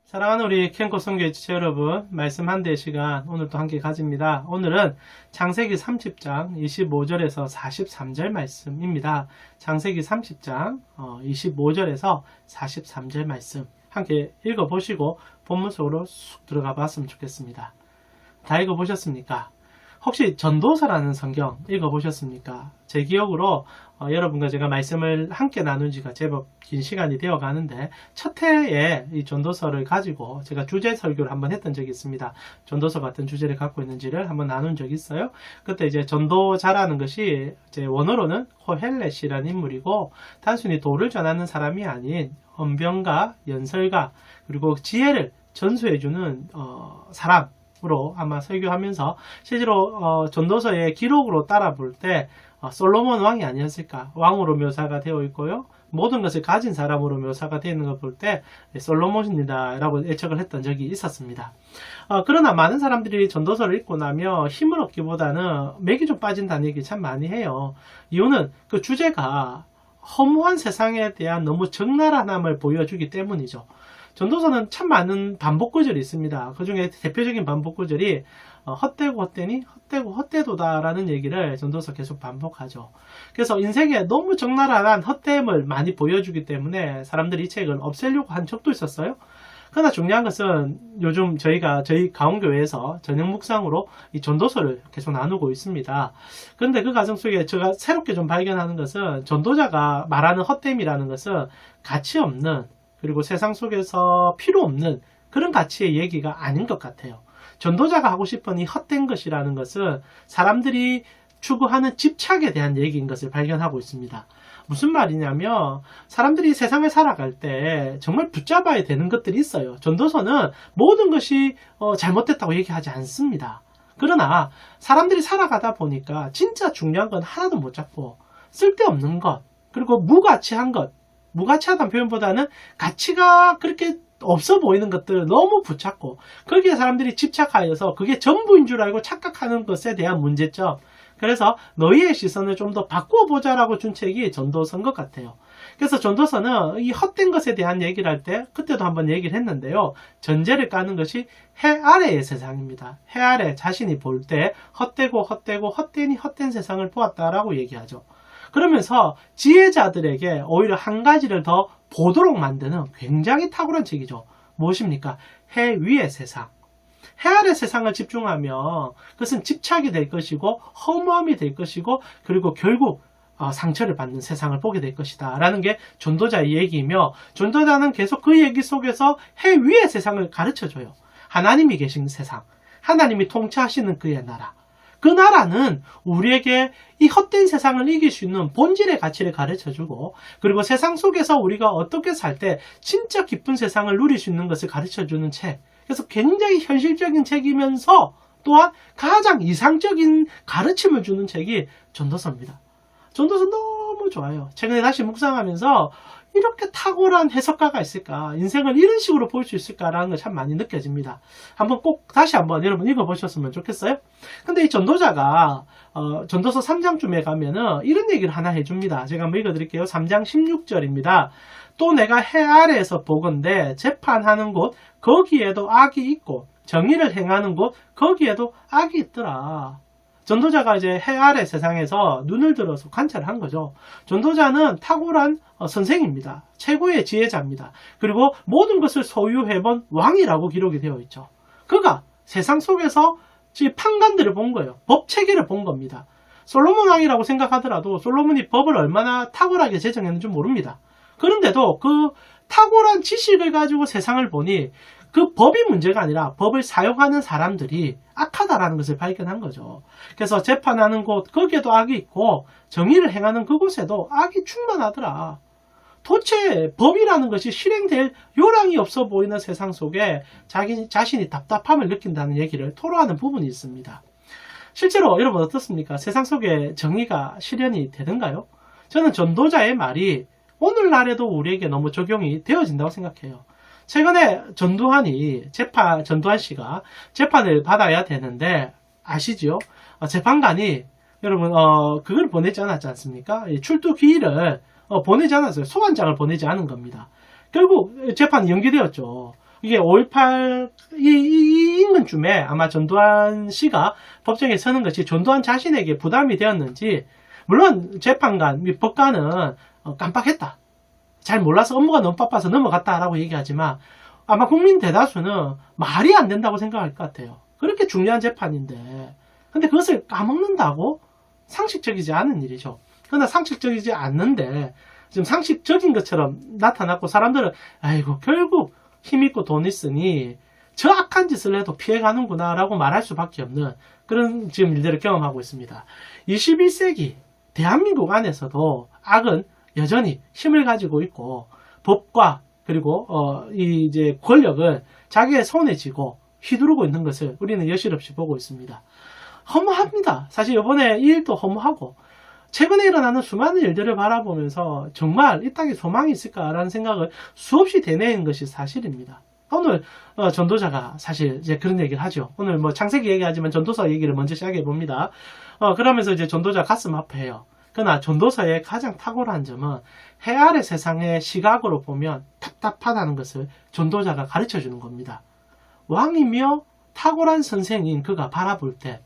사랑하는 우리 캠코 선교의 지체 여러분, 말씀 한 대의 시간 오늘도 함께 가집니다. 오늘은 창세기 30장 25절에서 43절 말씀입니다. 창세기 30장 25절에서 43절 말씀 함께 읽어보시고 본문 속으로 쑥 들어가 봤으면 좋겠습니다. 다 읽어보셨습니까? 혹시 전도서라는 성경 읽어보셨습니까? 제 기억으로 여러분과 제가 말씀을 함께 나눈 지가 제법 긴 시간이 되어 가는데 첫 해에 이 전도서를 가지고 제가 주제 설교를 한번 했던 적이 있습니다. 전도서 같은 주제를 갖고 있는지를 한번 나눈 적이 있어요. 그때 이제 전도자라는 것이 이제 원어로는 코헬렛이라는 인물이고 단순히 도를 전하는 사람이 아닌 언변가, 연설가, 그리고 지혜를 전수해주는 사람 으로 아마 설교하면서 실제로 전도서의 기록으로 따라 볼 때 솔로몬 왕이 아니었을까, 왕으로 묘사가 되어 있고요, 모든 것을 가진 사람으로 묘사가 되어 있는 걸 볼 때 솔로몬입니다 라고 예측을 했던 적이 있었습니다. 그러나 많은 사람들이 전도서를 읽고 나면 힘을 얻기보다는 맥이 좀 빠진다는 얘기 참 많이 해요. 이유는 그 주제가 허무한 세상에 대한 너무 적나라함을 보여주기 때문이죠. 전도서는 참 많은 반복 구절이 있습니다. 그 중에 대표적인 반복 구절이 헛되고 헛되니 헛되고 헛되도다 라는 얘기를 전도서 계속 반복하죠. 그래서 인생에 너무 적나라한 헛됨을 많이 보여주기 때문에 사람들이 이 책을 없애려고 한 적도 있었어요. 그러나 중요한 것은 요즘 저희 가온교회에서 저녁 묵상으로 이 전도서를 계속 나누고 있습니다. 그런데 그 과정 속에 제가 새롭게 좀 발견하는 것은 전도자가 말하는 헛됨이라는 것은 가치 없는, 그리고 세상 속에서 필요 없는 그런 가치의 얘기가 아닌 것 같아요. 전도자가 하고 싶은 이 헛된 것이라는 것은 사람들이 추구하는 집착에 대한 얘기인 것을 발견하고 있습니다. 무슨 말이냐면 사람들이 세상을 살아갈 때 정말 붙잡아야 되는 것들이 있어요. 전도서는 모든 것이 잘못됐다고 얘기하지 않습니다. 그러나 사람들이 살아가다 보니까 진짜 중요한 건 하나도 못 잡고 쓸데없는 것, 그리고 무가치한 것, 무가치하다는 표현보다는 가치가 그렇게 없어 보이는 것들을 너무 붙잡고 거기에 사람들이 집착하여서 그게 전부인 줄 알고 착각하는 것에 대한 문제점. 그래서 너희의 시선을 좀 더 바꿔보자라고 준 책이 전도서인 것 같아요. 그래서 전도서는 이 헛된 것에 대한 얘기를 할 때 그때도 한번 얘기를 했는데요. 전제를 까는 것이 해 아래의 세상입니다. 해 아래 자신이 볼 때 헛되고 헛되니 헛된 세상을 보았다라고 얘기하죠. 그러면서 지혜자들에게 오히려 한 가지를 더 보도록 만드는 굉장히 탁월한 책이죠. 무엇입니까? 해 위의 세상. 해 아래 세상을 집중하면 그것은 집착이 될 것이고 허무함이 될 것이고, 그리고 결국 상처를 받는 세상을 보게 될 것이다 라는 게 전도자의 얘기이며, 전도자는 계속 그 얘기 속에서 해 위의 세상을 가르쳐줘요. 하나님이 계신 세상, 하나님이 통치하시는 그의 나라, 그 나라는 우리에게 이 헛된 세상을 이길 수 있는 본질의 가치를 가르쳐주고, 그리고 세상 속에서 우리가 어떻게 살 때 진짜 기쁜 세상을 누릴 수 있는 것을 가르쳐주는 책. 그래서 굉장히 현실적인 책이면서 또한 가장 이상적인 가르침을 주는 책이 전도서입니다. 전도서 너무 좋아요. 최근에 다시 묵상하면서 이렇게 탁월한 해석가가 있을까, 인생을 이런 식으로 볼 수 있을까라는 거 참 많이 느껴집니다. 한번 꼭 다시 한번 여러분 읽어보셨으면 좋겠어요. 근데 이 전도자가 전도서 3장쯤에 가면은 이런 얘기를 하나 해줍니다. 제가 한번 읽어드릴게요. 3장 16절입니다. 또 내가 해 아래에서 보건대 재판하는 곳 거기에도 악이 있고 정의를 행하는 곳 거기에도 악이 있더라. 전도자가 이제 해 아래 세상에서 눈을 들어서 관찰을 한 거죠. 전도자는 탁월한 선생입니다. 최고의 지혜자입니다. 그리고 모든 것을 소유해본 왕이라고 기록이 되어 있죠. 그가 세상 속에서 판관들을 본 거예요. 법 체계를 본 겁니다. 솔로몬 왕이라고 생각하더라도 솔로몬이 법을 얼마나 탁월하게 제정했는지 모릅니다. 그런데도 그 탁월한 지식을 가지고 세상을 보니 그 법이 문제가 아니라 법을 사용하는 사람들이 악하다라는 것을 발견한 거죠. 그래서 재판하는 곳 거기에도 악이 있고 정의를 행하는 그곳에도 악이 충만하더라. 도대체 법이라는 것이 실행될 요량이 없어 보이는 세상 속에 자신이 답답함을 느낀다는 얘기를 토로하는 부분이 있습니다. 실제로 여러분 어떻습니까? 세상 속에 정의가 실현이 되는가요? 저는 전도자의 말이 오늘날에도 우리에게 너무 적용이 되어진다고 생각해요. 최근에 전두환 씨가 재판을 받아야 되는데 아시죠? 재판관이 여러분 그걸 보내지 않았지 않습니까? 출두 기일을 보내지 않았어요. 소환장을 보내지 않은 겁니다. 결국 재판이 연기되었죠. 이게 5.18 이 인근쯤에 아마 전두환 씨가 법정에 서는 것이 전두환 자신에게 부담이 되었는지, 물론 재판관 및 법관은 깜빡했다, 잘 몰라서 업무가 너무 바빠서 넘어갔다라고 얘기하지만 아마 국민 대다수는 말이 안 된다고 생각할 것 같아요. 그렇게 중요한 재판인데 근데 그것을 까먹는다고? 상식적이지 않은 일이죠. 그러나 상식적이지 않는데 지금 상식적인 것처럼 나타났고, 사람들은 아이고 결국 힘있고 돈 있으니 저 악한 짓을 해도 피해가는구나 라고 말할 수밖에 없는 그런 지금 일들을 경험하고 있습니다. 21세기 대한민국 안에서도 악은 여전히 힘을 가지고 있고, 법과 그리고 이제 권력을 자기의 손에 쥐고 휘두르고 있는 것을 우리는 여실없이 보고 있습니다. 허무합니다. 사실 이번에 이 일도 허무하고, 최근에 일어나는 수많은 일들을 바라보면서 정말 이 땅에 소망이 있을까라는 생각을 수없이 되뇌는 것이 사실입니다. 오늘 전도자가 사실 이제 그런 얘기를 하죠. 오늘 뭐 창세기 얘기하지만 전도서 얘기를 먼저 시작해 봅니다. 그러면서 이제 전도자 가슴 아파해요. 그러나 전도서의 가장 탁월한 점은 해 아래 세상의 시각으로 보면 답답하다는 것을 전도자가 가르쳐 주는 겁니다. 왕이며 탁월한 선생인 그가 바라볼 때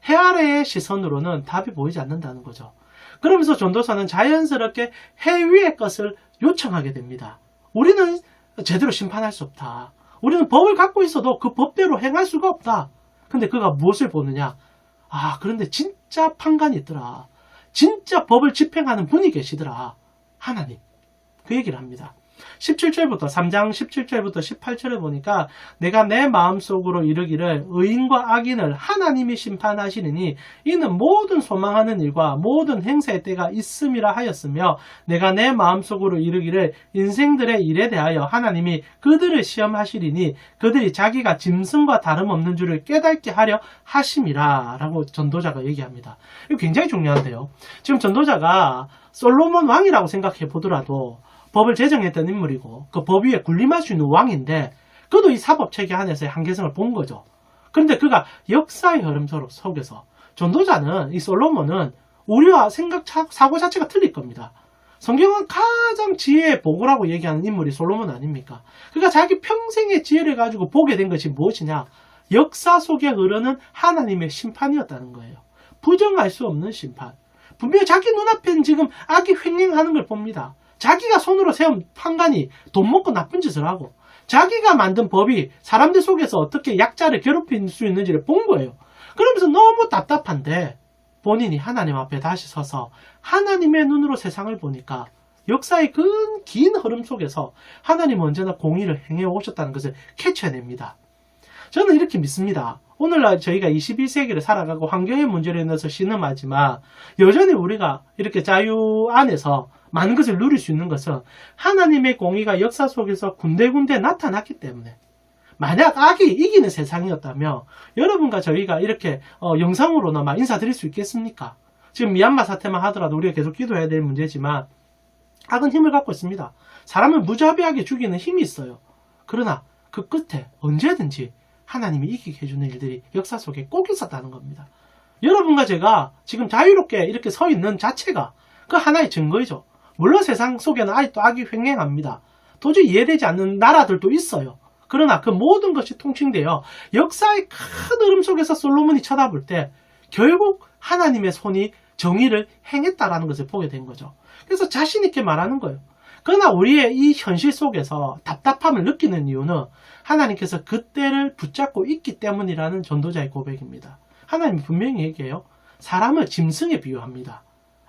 해 아래의 시선으로는 답이 보이지 않는다는 거죠. 그러면서 전도사는 자연스럽게 해 위의 것을 요청하게 됩니다. 우리는 제대로 심판할 수 없다. 우리는 법을 갖고 있어도 그 법대로 행할 수가 없다. 근데 그가 무엇을 보느냐? 그런데 진짜 판관이 있더라. 진짜 법을 집행하는 분이 계시더라. 하나님. 그 얘기를 합니다. 17절부터 3장 17절부터 18절에 보니까 내가 내 마음속으로 이르기를 의인과 악인을 하나님이 심판하시리니 이는 모든 소망하는 일과 모든 행사의 때가 있음이라 하였으며, 내가 내 마음속으로 이르기를 인생들의 일에 대하여 하나님이 그들을 시험하시리니 그들이 자기가 짐승과 다름없는 줄을 깨닫게 하려 하심이라 라고 전도자가 얘기합니다. 이거 굉장히 중요한데요. 지금 전도자가 솔로몬 왕이라고 생각해 보더라도 법을 제정했던 인물이고 그 법 위에 군림할 수 있는 왕인데, 그도 이 사법체계 안에서의 한계성을 본 거죠. 그런데 그가 역사의 흐름 속에서, 전도자는, 이 솔로몬은 우리와 사고 자체가 틀릴 겁니다. 성경은 가장 지혜의 보고라고 얘기하는 인물이 솔로몬 아닙니까? 그가 자기 평생의 지혜를 가지고 보게 된 것이 무엇이냐? 역사 속에 흐르는 하나님의 심판이었다는 거예요. 부정할 수 없는 심판. 분명히 자기 눈앞엔 지금 악이 횡행하는 걸 봅니다. 자기가 손으로 세운 판관이 돈 먹고 나쁜 짓을 하고, 자기가 만든 법이 사람들 속에서 어떻게 약자를 괴롭힐 수 있는지를 본 거예요. 그러면서 너무 답답한데 본인이 하나님 앞에 다시 서서 하나님의 눈으로 세상을 보니까 역사의 긴 흐름 속에서 하나님은 언제나 공의를 행해 오셨다는 것을 캐쳐냅니다. 저는 이렇게 믿습니다. 오늘날 저희가 21세기를 살아가고 환경의 문제로 인해서 신음하지만 여전히 우리가 이렇게 자유 안에서 많은 것을 누릴 수 있는 것은 하나님의 공의가 역사 속에서 군데군데 나타났기 때문에, 만약 악이 이기는 세상이었다면 여러분과 저희가 이렇게 영상으로나마 인사드릴 수 있겠습니까? 지금 미얀마 사태만 하더라도 우리가 계속 기도해야 될 문제지만 악은 힘을 갖고 있습니다. 사람을 무자비하게 죽이는 힘이 있어요. 그러나 그 끝에 언제든지 하나님이 이기게 해주는 일들이 역사 속에 꼭 있었다는 겁니다. 여러분과 제가 지금 자유롭게 이렇게 서 있는 자체가 그 하나의 증거이죠. 물론 세상 속에는 아직도 악이 횡행합니다. 도저히 이해되지 않는 나라들도 있어요. 그러나 그 모든 것이 통칭되어 역사의 큰 흐름 속에서 솔로몬이 쳐다볼 때 결국 하나님의 손이 정의를 행했다라는 것을 보게 된 거죠. 그래서 자신 있게 말하는 거예요. 그러나 우리의 이 현실 속에서 답답함을 느끼는 이유는 하나님께서 그때를 붙잡고 있기 때문이라는 전도자의 고백입니다. 하나님이 분명히 얘기해요. 사람을 짐승에 비유합니다.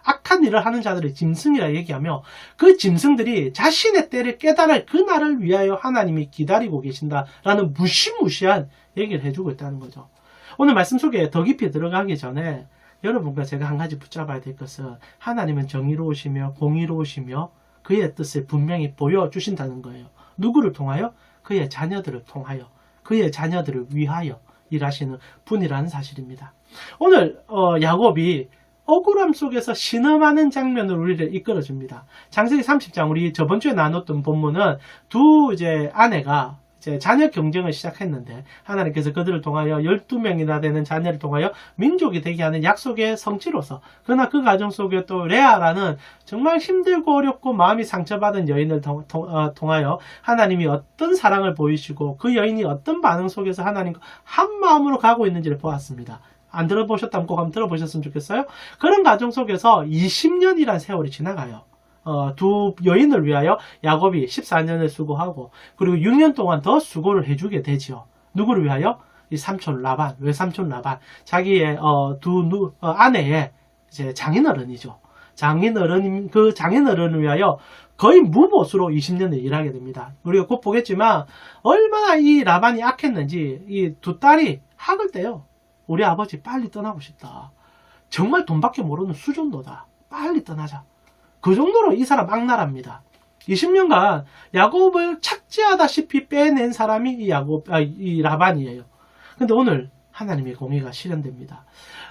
악한 일을 하는 자들을 짐승이라 얘기하며 그 짐승들이 자신의 때를 깨달을 그날을 위하여 하나님이 기다리고 계신다라는 무시무시한 얘기를 해주고 있다는 거죠. 오늘 말씀 속에 더 깊이 들어가기 전에 여러분과 제가 한 가지 붙잡아야 될 것은 하나님은 정의로우시며 공의로우시며 그의 뜻을 분명히 보여주신다는 거예요. 누구를 통하여? 그의 자녀들을 통하여, 그의 자녀들을 위하여 일하시는 분이라는 사실입니다. 오늘 야곱이 억울함 속에서 신음하는 장면을 우리를 이끌어줍니다. 창세기 30장, 우리 저번 주에 나눴던 본문은 두 아내가 이제 자녀 경쟁을 시작했는데 하나님께서 그들을 통하여 12명이나 되는 자녀를 통하여 민족이 되게 하는 약속의 성취로서, 그러나 그 과정 속에 또 레아라는 정말 힘들고 어렵고 마음이 상처받은 여인을 통하여 하나님이 어떤 사랑을 보이시고 그 여인이 어떤 반응 속에서 하나님과 한 마음으로 가고 있는지를 보았습니다. 안 들어보셨다면 꼭 한번 들어보셨으면 좋겠어요. 그런 과정 속에서 20년이란 세월이 지나가요. 두 여인을 위하여 야곱이 14년을 수고하고 그리고 6년 동안 더 수고를 해주게 되지요. 누구를 위하여? 이 삼촌 라반, 외삼촌 라반, 자기의 아내의 이제 장인어른이죠. 그 장인어른을 위하여 거의 무보수로 20년을 일하게 됩니다. 우리가 곧 보겠지만 얼마나 이 라반이 악했는지 이 두 딸이 학을 떼요. 우리 아버지 빨리 떠나고 싶다. 정말 돈밖에 모르는 수준도다. 빨리 떠나자. 그 정도로 이 사람 악랄합니다. 20년간 야곱을 착지하다시피 빼낸 사람이 이 라반이에요. 근데 오늘 하나님의 공의가 실현됩니다.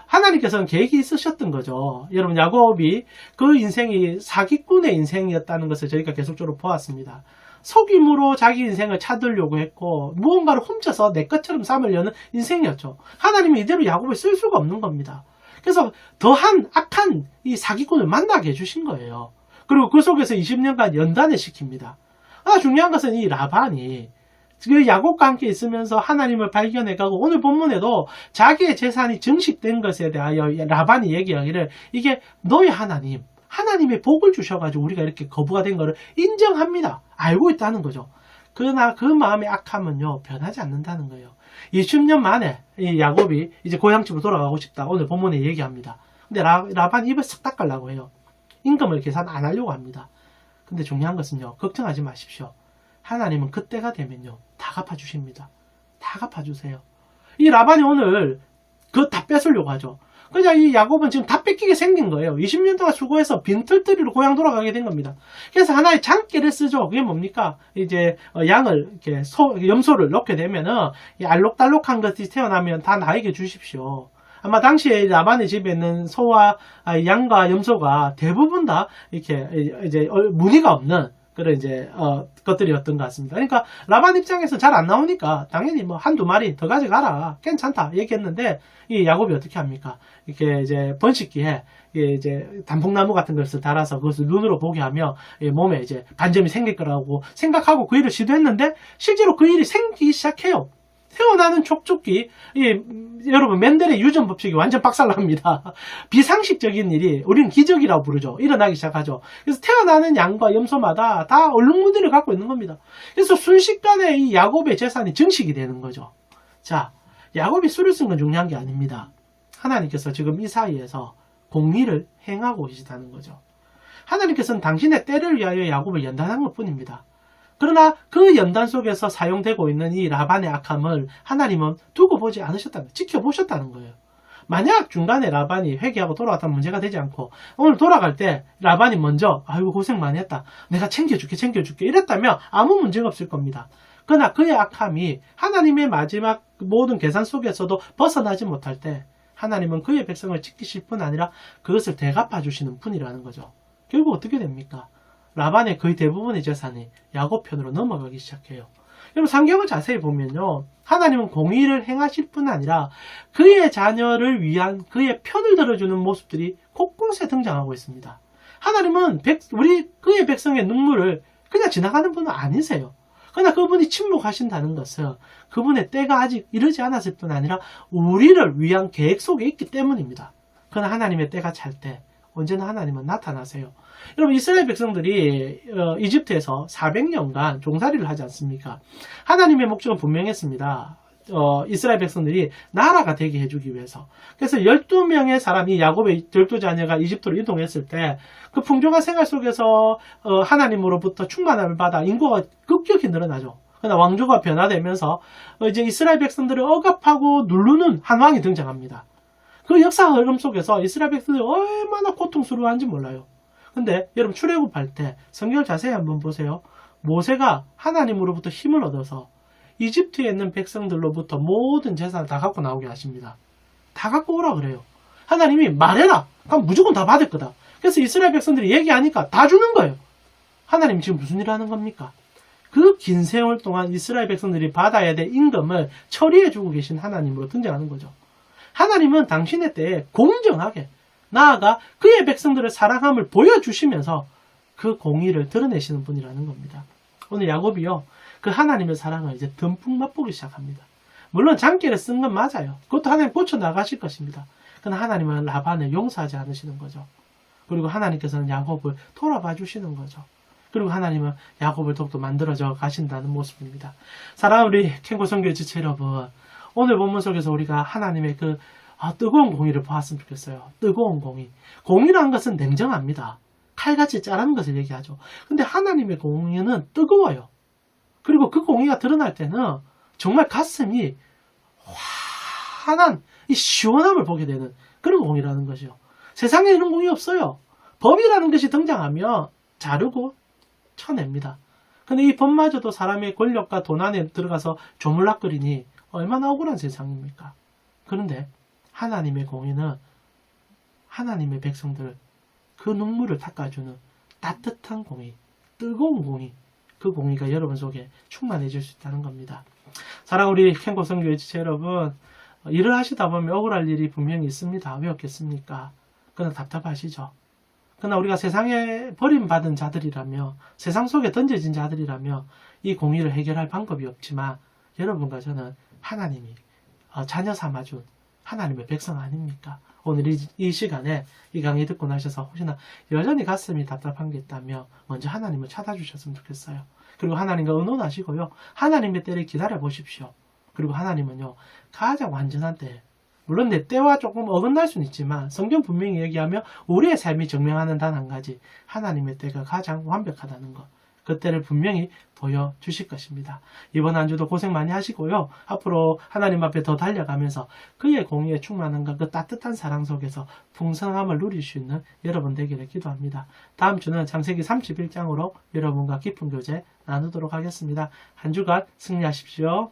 하나님께서는 계획이 있으셨던 거죠. 여러분, 야곱이 그 인생이 사기꾼의 인생이었다는 것을 저희가 계속적으로 보았습니다. 속임으로 자기 인생을 찾으려고 했고 무언가를 훔쳐서 내 것처럼 삼으려는 인생이었죠. 하나님이 이대로 야곱을 쓸 수가 없는 겁니다. 그래서 더한 악한 이 사기꾼을 만나게 해주신 거예요. 그리고 그 속에서 20년간 연단을 시킵니다. 중요한 것은 이 라반이 그 야곱과 함께 있으면서 하나님을 발견해가고 오늘 본문에도 자기의 재산이 증식된 것에 대하여 라반이 얘기하기를 이게 너의 하나님의 복을 주셔가지고 우리가 이렇게 거부가 된 것을 인정합니다. 알고 있다는 거죠. 그러나 그 마음의 악함은요 변하지 않는다는 거예요. 20년 만에 이 야곱이 이제 고향집으로 돌아가고 싶다. 오늘 본문에 얘기합니다. 근데 라반 입을 싹 닦으려고 해요. 임금을 계산 안 하려고 합니다. 근데 중요한 것은요, 걱정하지 마십시오. 하나님은 그때가 되면요 다 갚아주십니다. 다 갚아주세요. 이 라반이 오늘 그거 다 뺏으려고 하죠. 그냥 이 야곱은 지금 다 뺏기게 생긴 거예요. 20년 동안 수고해서 빈털터리로 고향 돌아가게 된 겁니다. 그래서 하나의 장깨를 쓰죠. 그게 뭡니까? 이제 양을 이렇게 염소를 넣게 되면은 이 알록달록한 것이 태어나면 다 나에게 주십시오. 아마 당시에 라반의 집에 있는 소와 양과 염소가 대부분 다 이렇게 이제 무늬가 없는 그런 이제 것들이었던 것 같습니다. 그러니까 라반 입장에서 잘 안 나오니까 당연히 뭐 한두 마리 더 가져가라, 괜찮다 얘기했는데 이 야곱이 어떻게 합니까? 이렇게 이제 번식기에 이제 단풍나무 같은 것을 달아서 그것을 눈으로 보게 하며 몸에 이제 반점이 생길 거라고 생각하고 그 일을 시도했는데 실제로 그 일이 생기기 시작해요. 태어나는 촉촉기, 여러분 멘델의 유전 법칙이 완전 박살납니다. 비상식적인 일이 우리는 기적이라고 부르죠. 일어나기 시작하죠. 그래서 태어나는 양과 염소마다 다 얼룩무늬를 갖고 있는 겁니다. 그래서 순식간에 이 야곱의 재산이 증식이 되는 거죠. 자, 야곱이 수를 쓴 건 중요한 게 아닙니다. 하나님께서 지금 이 사이에서 공의를 행하고 계시다는 거죠. 하나님께서는 당신의 때를 위하여 야곱을 연단한 것 뿐입니다. 그러나 그 연단 속에서 사용되고 있는 이 라반의 악함을 하나님은 두고 보지 않으셨다는 거예요. 지켜보셨다는 거예요. 만약 중간에 라반이 회개하고 돌아왔다면 문제가 되지 않고 오늘 돌아갈 때 라반이 먼저 아이고 고생 많이 했다, 내가 챙겨줄게 이랬다면 아무 문제가 없을 겁니다. 그러나 그의 악함이 하나님의 마지막 모든 계산 속에서도 벗어나지 못할 때 하나님은 그의 백성을 지키실 뿐 아니라 그것을 대갚아 주시는 분이라는 거죠. 결국 어떻게 됩니까? 라반의 거의 대부분의 재산이 야곱 편으로 넘어가기 시작해요. 여러분 성경을 자세히 보면요, 하나님은 공의를 행하실 뿐 아니라 그의 자녀를 위한 그의 편을 들어주는 모습들이 곳곳에 등장하고 있습니다. 하나님은 그의 백성의 눈물을 그냥 지나가는 분은 아니세요. 그러나 그분이 침묵하신다는 것은 그분의 때가 아직 이르지 않았을 뿐 아니라 우리를 위한 계획 속에 있기 때문입니다. 그러나 하나님의 때가 찰 때 언제나 하나님은 나타나세요. 여러분 이스라엘 백성들이 이집트에서 400년간 종살이를 하지 않습니까? 하나님의 목적은 분명했습니다. 이스라엘 백성들이 나라가 되게 해주기 위해서. 그래서 12명의 사람이 야곱의 12자녀가 이집트로 이동했을 때 그 풍족한 생활 속에서 하나님으로부터 충만함을 받아 인구가 급격히 늘어나죠. 그러나 왕조가 변화되면서 이제 이스라엘 백성들을 억압하고 누르는 한 왕이 등장합니다. 그 역사 흐름 속에서 이스라엘 백성들이 얼마나 고통스러워한지 몰라요. 근데 여러분 출애굽할 때 성경을 자세히 한번 보세요. 모세가 하나님으로부터 힘을 얻어서 이집트에 있는 백성들로부터 모든 재산을 다 갖고 나오게 하십니다. 다 갖고 오라 그래요. 하나님이 말해라. 그럼 무조건 다 받을 거다. 그래서 이스라엘 백성들이 얘기하니까 다 주는 거예요. 하나님 지금 무슨 일을 하는 겁니까? 그 긴 세월 동안 이스라엘 백성들이 받아야 될 임금을 처리해주고 계신 하나님으로 등장하는 거죠. 하나님은 당신의 때에 공정하게 나아가 그의 백성들을 사랑함을 보여주시면서 그 공의를 드러내시는 분이라는 겁니다. 오늘 야곱이요, 그 하나님의 사랑을 이제 듬뿍 맛보기 시작합니다. 물론 장기를 쓴 건 맞아요. 그것도 하나님 고쳐 나가실 것입니다. 그러나 하나님은 라반을 용서하지 않으시는 거죠. 그리고 하나님께서는 야곱을 돌아봐 주시는 거죠. 그리고 하나님은 야곱을 더욱더 만들어져 가신다는 모습입니다. 사랑하는 우리 캔고 선교의 지체 여러분, 오늘 본문 속에서 우리가 하나님의 그 뜨거운 공의를 보았으면 좋겠어요. 뜨거운 공의. 공의라는 것은 냉정합니다. 칼같이 자르는 것을 얘기하죠. 근데 하나님의 공의는 뜨거워요. 그리고 그 공의가 드러날 때는 정말 가슴이 환한 이 시원함을 보게 되는 그런 공의라는 것이요. 세상에 이런 공의 없어요. 법이라는 것이 등장하면 자르고 쳐냅니다. 근데 이 법마저도 사람의 권력과 돈 안에 들어가서 조물락거리니 얼마나 억울한 세상입니까? 그런데 하나님의 공의는 하나님의 백성들 그 눈물을 닦아주는 따뜻한 공의, 뜨거운 공의, 그 공의가 여러분 속에 충만해질 수 있다는 겁니다. 사랑하는 우리 캔고 선교의 지체 여러분, 일을 하시다 보면 억울할 일이 분명히 있습니다. 왜 없겠습니까? 그러나 답답하시죠? 그러나 우리가 세상에 버림받은 자들이라며 세상 속에 던져진 자들이라며 이 공의를 해결할 방법이 없지만 여러분과 저는 하나님이 자녀 삼아준 하나님의 백성 아닙니까? 오늘 이 시간에 이 강의 듣고 나셔서 혹시나 여전히 가슴이 답답한 게 있다면 먼저 하나님을 찾아주셨으면 좋겠어요. 그리고 하나님과 의논하시고요. 하나님의 때를 기다려 보십시오. 그리고 하나님은요, 가장 완전한 때, 물론 내 때와 조금 어긋날 수는 있지만 성경 분명히 얘기하며 우리의 삶이 증명하는 단 한 가지, 하나님의 때가 가장 완벽하다는 것, 그 때를 분명히 보여주실 것입니다. 이번 한 주도 고생 많이 하시고요. 앞으로 하나님 앞에 더 달려가면서 그의 공의에 충만함과 그 따뜻한 사랑 속에서 풍성함을 누릴 수 있는 여러분 되기를 기도합니다. 다음 주는 창세기 31장으로 여러분과 깊은 교제 나누도록 하겠습니다. 한 주간 승리하십시오.